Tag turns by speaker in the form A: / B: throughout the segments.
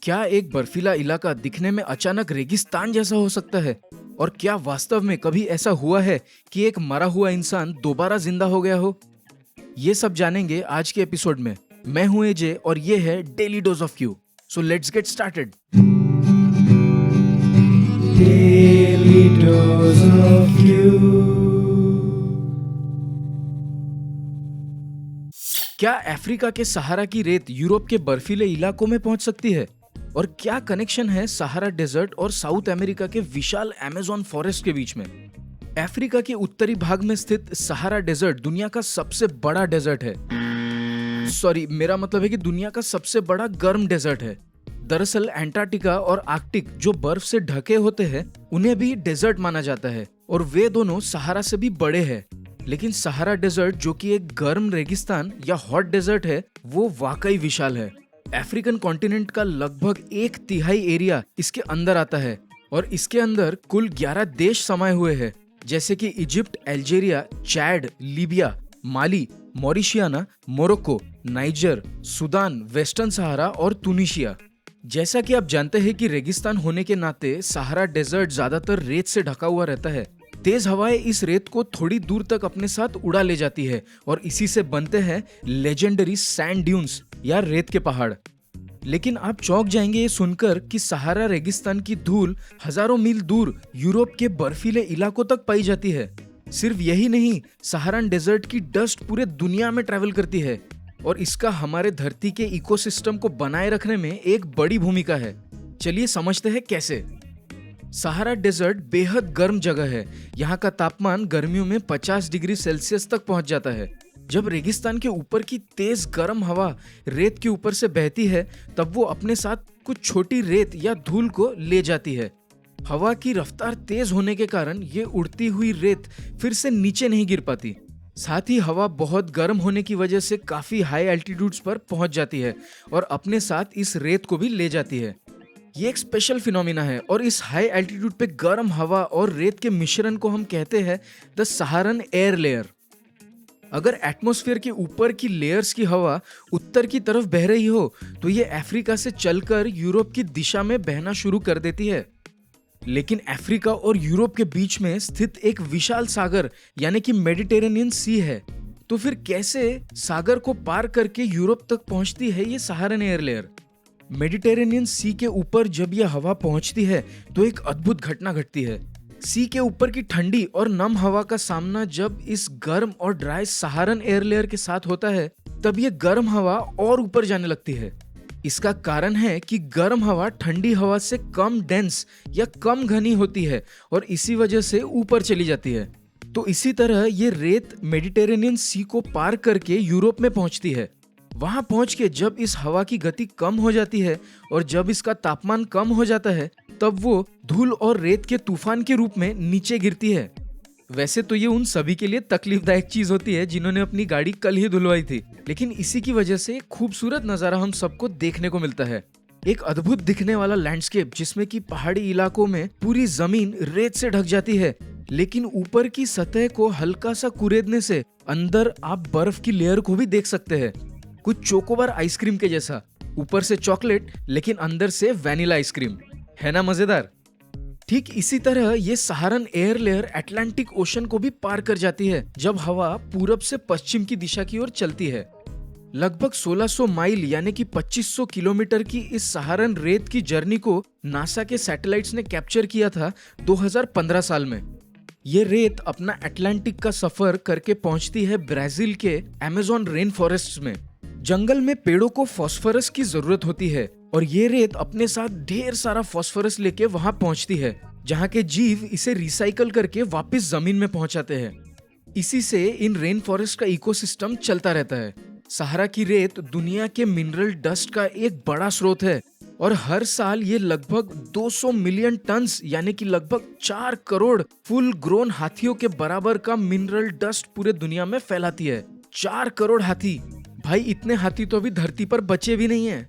A: क्या एक बर्फीला इलाका दिखने में अचानक रेगिस्तान जैसा हो सकता है? और क्या वास्तव में कभी ऐसा हुआ है कि एक मरा हुआ इंसान दोबारा जिंदा हो गया हो? ये सब जानेंगे आज के एपिसोड में। मैं हूं एजे और ये है daily dose of Q. So let's get started.
B: Daily Dose of You.
A: क्या अफ्रीका के सहारा की रेत यूरोप के बर्फीले इलाकों में पहुंच सकती है? और क्या कनेक्शन है सहारा डेजर्ट और साउथ अमेरिका के विशाल अमेज़न फॉरेस्ट के बीच में? अफ्रीका के उत्तरी भाग में स्थित सहारा डेजर्ट दुनिया का सबसे बड़ा डेजर्ट है। सॉरी, मेरा मतलब है कि दुनिया का सबसे बड़ा गर्म डेजर्ट है। दरअसल एंटार्क्टिका और आर्कटिक जो बर्फ से ढके होते हैं उन्हें भी डेजर्ट माना जाता है और वे दोनों सहारा से भी बड़े हैं। लेकिन सहारा डेजर्ट जो कि एक गर्म रेगिस्तान या हॉट डेजर्ट है वो वाकई विशाल है। अफ्रीकन कॉन्टिनेंट का लगभग 1/3 एरिया इसके अंदर आता है और इसके अंदर कुल 11 देश समाये हुए हैं, जैसे कि इजिप्ट, अल्जीरिया, चैड, लीबिया, माली, मॉरिशियाना, मोरक्को, नाइजर, सूडान, वेस्टर्न सहारा और तुनिशिया। जैसा कि आप जानते हैं कि रेगिस्तान होने के नाते सहारा डेजर्ट ज्यादातर रेत से ढका हुआ रहता है। तेज हवाएं इस रेत को थोड़ी दूर तक अपने साथ उड़ा ले जाती है और इसी से बनते हैं लेजेंडरी सैंड ड्यून्स या रेत के पहाड़। लेकिन आप चौंक जाएंगे ये सुनकर कि सहारा रेगिस्तान की धूल हजारों मील दूर यूरोप के बर्फीले इलाकों तक पाई जाती है। सिर्फ यही नहीं, सहारन डेजर्ट की डस्ट पूरे दुनिया में ट्रैवल करती है और इसका हमारे धरती के इकोसिस्टम को बनाए रखने में एक बड़ी भूमिका है। चलिए समझते हैं कैसे। सहारा डेजर्ट बेहद गर्म जगह है। यहाँ का तापमान गर्मियों में 50 डिग्री सेल्सियस तक पहुँच जाता है। जब रेगिस्तान के ऊपर की तेज गर्म हवा रेत के ऊपर से बहती है तब वो अपने साथ कुछ छोटी रेत या धूल को ले जाती है। हवा की रफ्तार तेज होने के कारण ये उड़ती हुई रेत फिर से नीचे नहीं गिर पाती। साथ ही हवा बहुत गर्म होने की वजह से काफी हाई एल्टीट्यूड्स पर पहुंच जाती है और अपने साथ इस रेत को भी ले जाती है। ये एक स्पेशल फिनोमिना है और इस हाई एल्टीट्यूड पे गर्म हवा और रेत के मिश्रण को हम कहते हैं द सहारन एयर लेयर। अगर एटमॉस्फेयर के ऊपर की लेयर्स की हवा उत्तर की तरफ बह रही हो तो ये अफ्रीका से चलकर यूरोप की दिशा में बहना शुरू कर देती है। लेकिन अफ्रीका और यूरोप के बीच में स्थित एक विशाल सागर यानी कि मेडिटेरेनियन सी है। तो फिर कैसे सागर को पार करके यूरोप तक पहुंचती है ये सहारन एयर लेयर? मेडिटेरेनियन सी के ऊपर जब यह हवा पहुंचती है तो एक अद्भुत घटना घटती है। सी के ऊपर की ठंडी और नम हवा का सामना जब इस गर्म और ड्राई सहारन एयर लेयर के साथ होता है तब यह गर्म हवा और ऊपर जाने लगती है। इसका कारण है कि गर्म हवा ठंडी हवा से कम डेंस या कम घनी होती है और इसी वजह से ऊपर चली जाती है। तो इसी तरह ये रेत मेडिटेरेनियन सी को पार करके यूरोप में पहुंचती है। वहां पहुंच के जब इस हवा की गति कम हो जाती है और जब इसका तापमान कम हो जाता है तब वो धूल और रेत के तूफान के रूप में नीचे गिरती है। वैसे तो ये उन सभी के लिए तकलीफदायक चीज होती है जिन्होंने अपनी गाड़ी कल ही धुलवाई थी, लेकिन इसी की वजह से एक खूबसूरत नजारा हम सबको देखने को मिलता है। एक अद्भुत दिखने वाला लैंडस्केप जिसमें कि पहाड़ी इलाकों में पूरी जमीन रेत से ढक जाती है, लेकिन ऊपर की सतह को हल्का सा कुरेदने से अंदर आप बर्फ की लेयर को भी देख सकते हैं। कुछ चोकोबार आइसक्रीम के जैसा, ऊपर से चॉकलेट लेकिन अंदर से वैनिला आइसक्रीम। है ना मजेदार? ठीक इसी तरह ये सहारन एयर लेयर अटलांटिक ओशन को भी पार कर जाती है जब हवा पूरब से पश्चिम की दिशा की ओर चलती है। लगभग 1600 माइल यानी कि 2500 किलोमीटर की इस सहारन रेत की जर्नी को नासा के सैटेलाइट्स ने कैप्चर किया था 2015 साल में। ये रेत अपना अटलांटिक का सफर करके पहुंचती है ब्राजील के अमेज़न रेन फॉरेस्ट में। जंगल में पेड़ों को फास्फोरस की जरूरत होती है और ये रेत अपने साथ ढेर सारा फास्फोरस लेके वहां पहुंचती है, जहां के जीव इसे रिसाइकल करके वापस जमीन में पहुंचाते हैं। इसी से इन रेन फॉरेस्ट का इकोसिस्टम चलता रहता है। सहारा की रेत दुनिया के मिनरल डस्ट का एक बड़ा स्रोत है और हर साल ये लगभग 200 मिलियन टन्स यानी कि लगभग 4 करोड़ फुल ग्रोन हाथियों के बराबर का मिनरल डस्ट पूरे दुनिया में फैलाती है। 4 करोड़ हाथी! भाई, इतने हाथी तो अभी धरती पर बचे भी नहीं है।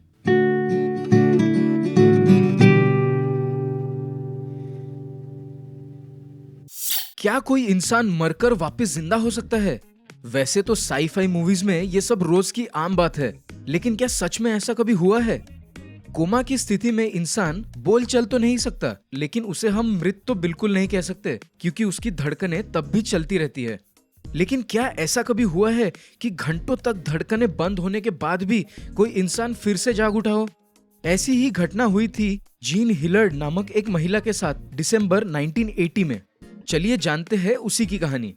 A: क्या कोई इंसान मरकर वापस जिंदा हो सकता है? वैसे तो साई-फाई मूवीज में ये सब रोज की आम बात है, लेकिन क्या सच में ऐसा कभी हुआ है? कोमा की स्थिति में इंसान बोल चल तो नहीं सकता, लेकिन उसे हम मृत तो बिल्कुल नहीं कह सकते, क्योंकि उसकी धड़कनें तब भी चलती रहती है। लेकिन क्या ऐसा कभी हुआ है कि घंटों तक धड़कनें बंद होने के बाद भी कोई इंसान फिर से जाग उठा हो? ऐसी ही घटना हुई थी जीन हिलर्ड नामक एक महिला के साथ दिसंबर 1980 में। चलिए जानते हैं उसी की कहानी।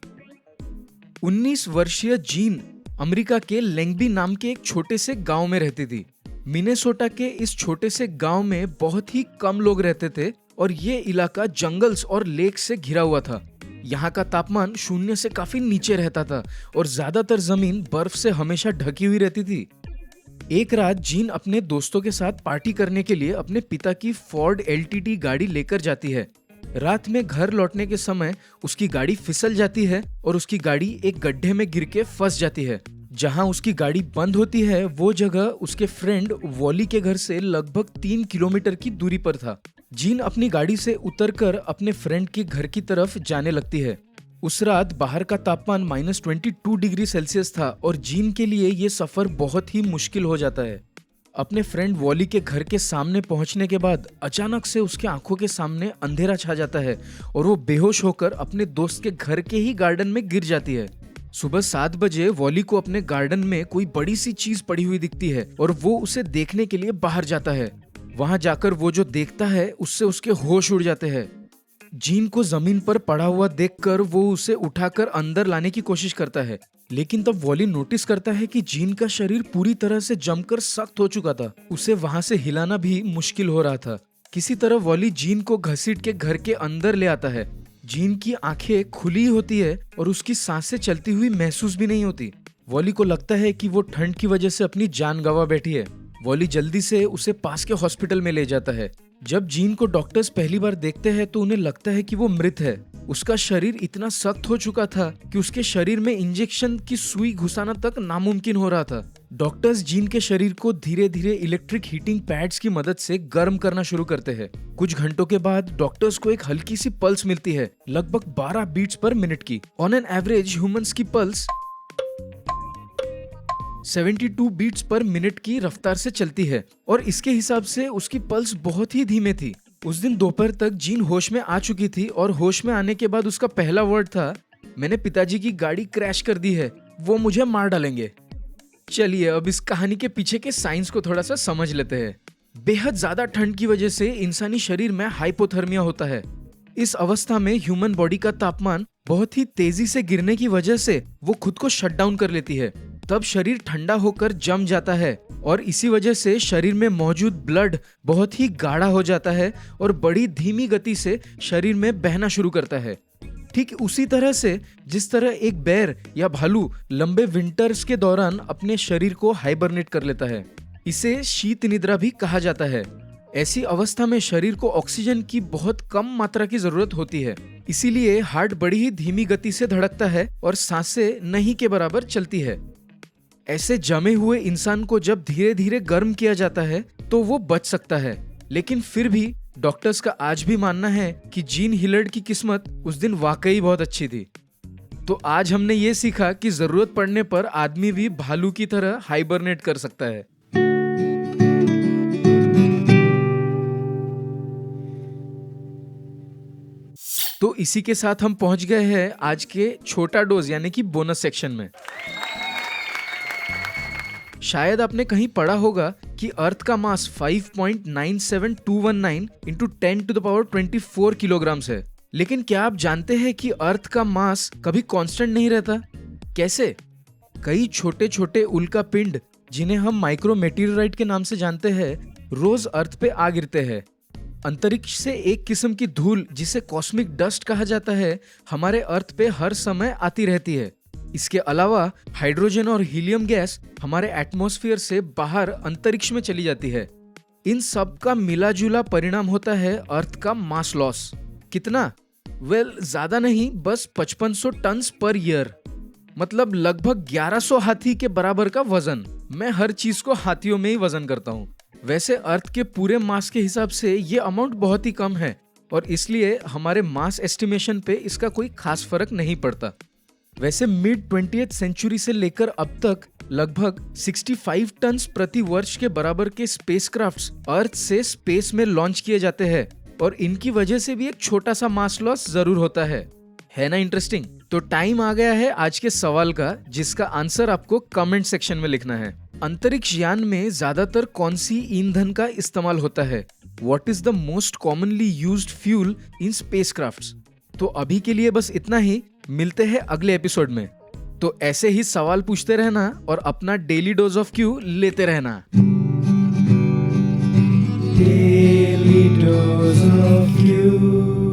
A: 19 वर्षीय जीन अमेरिका के लैंगबी नाम के एक छोटे से गांव में रहती थी। मिनेसोटा के इस छोटे से गांव में बहुत ही कम लोग रहते थे और ये इलाका जंगल्स और लेक से घिरा हुआ था। यहाँ का तापमान शून्य से काफी नीचे रहता था और ज्यादातर जमीन बर्फ से हमेशा ढकी हुई रहती थी। एक रात जीन अपने दोस्तों के साथ पार्टी करने के लिए अपने पिता की फोर्ड एलटीडी गाड़ी लेकर जाती है। रात में घर लौटने के समय उसकी गाड़ी फिसल जाती है और उसकी गाड़ी एक गड्ढे में गिर के फंस जाती है। जहां उसकी गाड़ी बंद होती है वो जगह उसके फ्रेंड वॉली के घर से लगभग 3 किलोमीटर की दूरी पर था। जीन अपनी गाड़ी से उतरकर अपने फ्रेंड के घर की तरफ जाने लगती है। उस रात बाहर का तापमान -22 डिग्री सेल्सियस था और जीन के लिए ये सफर बहुत ही मुश्किल हो जाता है। अपने फ्रेंड वॉली के घर के सामने पहुंचने के बाद अचानक से उसके आंखों के सामने अंधेरा छा जाता है और वो बेहोश होकर अपने दोस्त के घर के ही गार्डन में गिर जाती है। सुबह 7 बजे वॉली को अपने गार्डन में कोई बड़ी सी चीज पड़ी हुई दिखती है और वो उसे देखने के लिए बाहर जाता है। वहां जाकर वो जो देखता है उससे उसके होश उड़ जाते हैं। जीन को जमीन पर पड़ा हुआ देखकर वो उसे उठाकर अंदर लाने की कोशिश करता है, लेकिन तब वॉली नोटिस करता है कि जीन का शरीर पूरी तरह से जमकर सख्त हो चुका था। उसे वहां से हिलाना भी मुश्किल हो रहा था। किसी तरह वॉली जीन को घसीट के घर के अंदर ले आता है। जीन की आंखें खुली होती है और उसकी सांसें चलती हुई महसूस भी नहीं होती। वॉली को लगता है कि वो ठंड की वजह से अपनी जान गंवा बैठी है। वॉली जल्दी से उसे पास के हॉस्पिटल में ले जाता है। जब जीन को डॉक्टर्स पहली बार देखते हैं तो उन्हें लगता है कि वो मृत है। उसका शरीर इतना सख्त हो चुका था कि उसके शरीर में इंजेक्शन की सुई घुसाना तक नामुमकिन हो रहा था। डॉक्टर्स जीन के शरीर को धीरे धीरे इलेक्ट्रिक हीटिंग पैड्स की मदद से गर्म करना शुरू करते हैं। कुछ घंटों के बाद डॉक्टर्स को एक हल्की सी पल्स मिलती है, लगभग 12 बीट्स पर मिनट की। ऑन एन एवरेज ह्यूमंस की पल्स 72 बीट्स पर मिनट की रफ्तार से चलती है और इसके हिसाब से उसकी पल्स बहुत ही धीमे थी। उस दिन दोपहर तक जीन होश में आ चुकी थी और होश में आने के बाद उसका पहला वर्ड था, मैंने पिताजी की गाड़ी क्रैश कर दी है, वो मुझे मार डालेंगे। चलिए अब इस कहानी के पीछे के साइंस को थोड़ा सा समझ लेते हैं। बेहद ज्यादा ठंड की वजह से इंसानी शरीर में हाइपोथर्मिया होता है। इस अवस्था में ह्यूमन बॉडी का तापमान बहुत ही तेजी से गिरने की वजह से वो खुद को शट डाउन कर लेती है। तब शरीर ठंडा होकर जम जाता है और इसी वजह से शरीर में मौजूद ब्लड बहुत ही गाढ़ा हो जाता है और बड़ी धीमी गति से शरीर में बहना शुरू करता है। ठीक उसी तरह से जिस तरह एक बेर या भालू लंबे विंटर्स के दौरान अपने शरीर को हाइबरनेट कर लेता है। इसे शीत निद्रा भी कहा जाता है। ऐसी अवस्था में शरीर को ऑक्सीजन की बहुत कम मात्रा की जरूरत होती है, इसीलिए हार्ट बड़ी ही धीमी गति से धड़कता है और सांसें नहीं के बराबर चलती है। ऐसे जमे हुए इंसान को जब धीरे धीरे गर्म किया जाता है तो वो बच सकता है, लेकिन फिर भी डॉक्टर्स का आज भी मानना है कि जीन हिलर्ड की किस्मत उस दिन वाकई बहुत अच्छी थी। तो आज हमने ये सीखा कि जरूरत पड़ने पर आदमी भी भालू की तरह हाइबरनेट कर सकता है। तो इसी के साथ हम पहुंच गए हैं आज के छोटा डोज यानी कि बोनस सेक्शन में। शायद आपने कहीं पढ़ा होगा कि अर्थ का मास 5.97219 इंटू 10⁻24 किलोग्राम्स है। लेकिन क्या आप जानते हैं कि अर्थ का मास कभी कांस्टेंट नहीं रहता? कैसे? कई छोटे छोटे उल्का पिंड जिन्हें हम माइक्रोमेटीरियोराइट के नाम से जानते हैं, रोज अर्थ पे आ गिरते हैं। अंतरिक्ष से एक किस्म की धूल जिसे कॉस्मिक डस्ट कहा जाता है, हमारे अर्थ पे हर समय आती रहती है। इसके अलावा हाइड्रोजन और हीलियम गैस हमारे एटमॉस्फेयर से बाहर अंतरिक्ष में चली जाती है। इन सब का मिलाजुला परिणाम होता है अर्थ का मास लॉस। कितना? ज्यादा नहीं, बस 5500 टन पर ईयर, मतलब लगभग 1100 हाथी के बराबर का वजन। मैं हर चीज को हाथियों में ही वजन करता हूँ। वैसे अर्थ के पूरे मास के हिसाब से ये अमाउंट बहुत ही कम है और इसलिए हमारे मास एस्टिमेशन पे इसका कोई खास फर्क नहीं पड़ता। वैसे मिड 20th सेंचुरी से लेकर अब तक लगभग 65 टन प्रति वर्ष के बराबर के स्पेसक्राफ्ट्स अर्थ से स्पेस में लॉन्च किए जाते हैं और इनकी वजह से भी एक छोटा सा मास लॉस जरूर होता है ना इंटरेस्टिंग? तो टाइम आ गया है आज के सवाल का, जिसका आंसर आपको कमेंट सेक्शन में लिखना है। अंतरिक्ष यान में ज्यादातर कौन सी ईंधन का इस्तेमाल होता है? What is the most commonly used fuel in spacecrafts? तो अभी के लिए बस इतना ही, मिलते हैं अगले एपिसोड में। तो ऐसे ही सवाल पूछते रहना और अपना डेली डोज ऑफ क्यू लेते रहना।
B: Daily dose of you.